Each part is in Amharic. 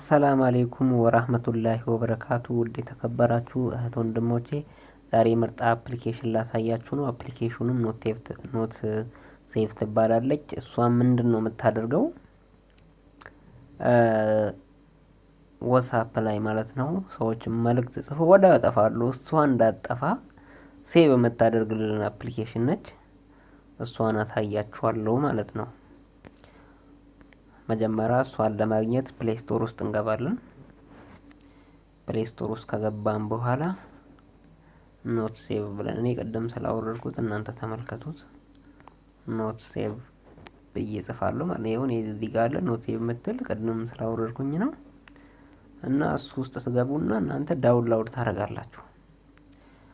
አሰላም አለይኩም ወራህመቱላሂ ወበረካቱ። ውድ የተከበራችሁ እህት ወንድሞቼ ዛሬ ምርጥ አፕሊኬሽን ላሳያችሁ ነው። አፕሊኬሽኑም ኖት ሴቭ ትባላለች። እሷም ምንድነው የምታደርገው? ዋትስአፕ ላይ ማለት ነው ሰዎች መልእክት ጽፎ ወዲያው ያጠፋሉ። እሷ እንዳጠፋ ሴቭ የምታደርግልን አፕሊኬሽን ነች። እሷን አሳያችኋለሁ ማለት ነው። መጀመሪያ እሷን ለማግኘት ፕሌይ ስቶር ውስጥ እንገባለን። ፕሌይ ስቶር ውስጥ ከገባን በኋላ ኖት ሴቭ ብለን እኔ ቅድም ስላወረድኩት እናንተ ተመልከቱት። ኖት ሴቭ ብዬ እጽፋለሁ ማለት ነው። ይሁን እዚህ ጋር አለ ኖት ሴቭ የምትል ቅድም ስላወረድኩኝ ነው። እና እሱ ውስጥ ትገቡና እናንተ ዳውንሎድ ታደርጋላችሁ።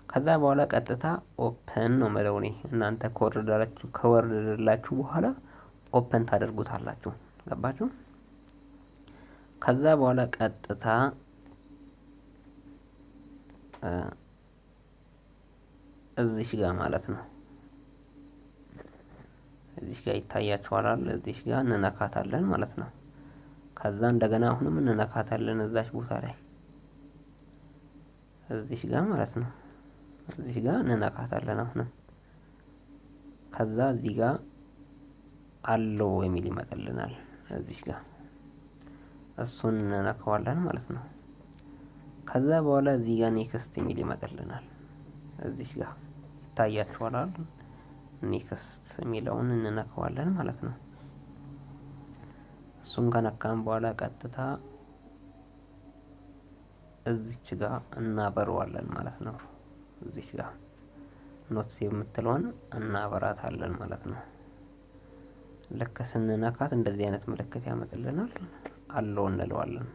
ከዛ በኋላ ቀጥታ ኦፕን ነው የምለው እኔ። እናንተ ከወረደላችሁ በኋላ ኦፕን ታደርጉታላችሁ። ገባችሁ? ከዛ በኋላ ቀጥታ እዚህ ጋር ማለት ነው እዚህ ጋር ይታያችኋል። እዚህ ጋር እንነካታለን ማለት ነው። ከዛ እንደገና አሁንም እንነካታለን እዛች ቦታ ላይ እዚህ ጋር ማለት ነው። እዚህ ጋር እንነካታለን አሁንም። ከዛ እዚህ ጋር አለው የሚል ይመጣልናል። እዚህ ጋር እሱን እንነካዋለን ማለት ነው። ከዛ በኋላ እዚህ ጋር ኔክስት የሚል ይመጣልናል። እዚህ ጋር ይታያችኋል። ኔክስት የሚለውን እንነካዋለን ማለት ነው። እሱን ከነካን በኋላ ቀጥታ እዚች ጋር እናበረዋለን ማለት ነው። እዚች ጋር ኖት ሴቭ የምትለውን እናበራታለን ማለት ነው። ልክ ስንነካት እንደዚህ አይነት ምልክት ያመጣልናል። አለው እንለዋለን።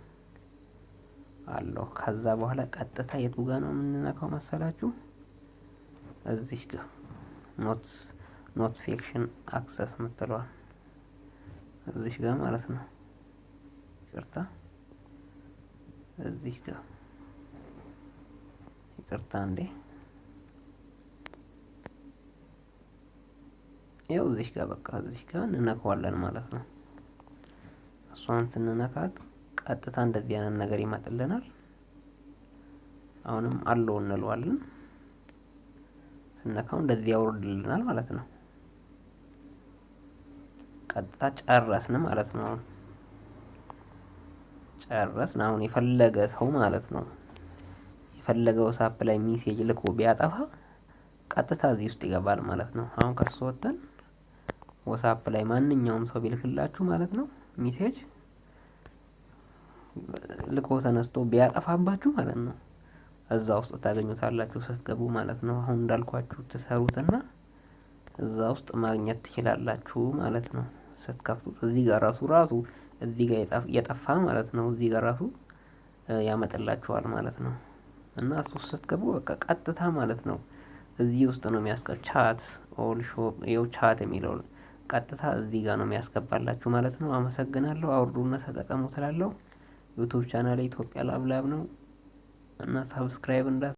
አለው። ከዛ በኋላ ቀጥታ የቱ ጋር ነው የምንነካው መሰላችሁ? እዚህ ጋር ኖቲፊኬሽን አክሰስ የምትለዋል እዚህ ጋር ማለት ነው። ይቅርታ እዚህ ጋር ይቅርታ እንዴ ያው እዚህ ጋር በቃ እዚህ ጋር እንነካዋለን ማለት ነው። እሷን ስንነካት ቀጥታ እንደዚህ አይነት ነገር ይመጣልናል። አሁንም አለው እንለዋለን። ስንነካው እንደዚህ ያወርድልናል ማለት ነው። ቀጥታ ጨረስን ማለት ነው። ጨረስን። አሁን የፈለገ ሰው ማለት ነው የፈለገው ዋትስአፕ ላይ ሜሴጅ ልኮ ቢያጠፋ ቀጥታ እዚህ ውስጥ ይገባል ማለት ነው። አሁን ከሱ ወጥተን ዋትስአፕ ላይ ማንኛውም ሰው ቢልክላችሁ ማለት ነው ሜሴጅ ልኮ ተነስቶ ቢያጠፋባችሁ ማለት ነው እዛ ውስጥ ታገኙታላችሁ ስትገቡ ማለት ነው። አሁን እንዳልኳችሁ ትሰሩትና እዛ ውስጥ ማግኘት ትችላላችሁ ማለት ነው። ስትከፍቱት እዚህ ጋር ራሱ እዚህ ጋር የጠፋ ማለት ነው እዚህ ጋር ራሱ ያመጣላችኋል ማለት ነው። እና እሱ ስትገቡ በቃ ቀጥታ ማለት ነው እዚህ ውስጥ ነው የሚያስቀር ቻት ኦል ሾፕ ይኸው ቻት የሚለው ቀጥታ እዚህ ጋር ነው የሚያስገባላችሁ ማለት ነው። አመሰግናለሁ። አውርዱና ተጠቀሙ ትላለሁ። ዩቲዩብ ቻናሌ ኢትዮጵያ ላብ ነው እና ሰብስክራይብ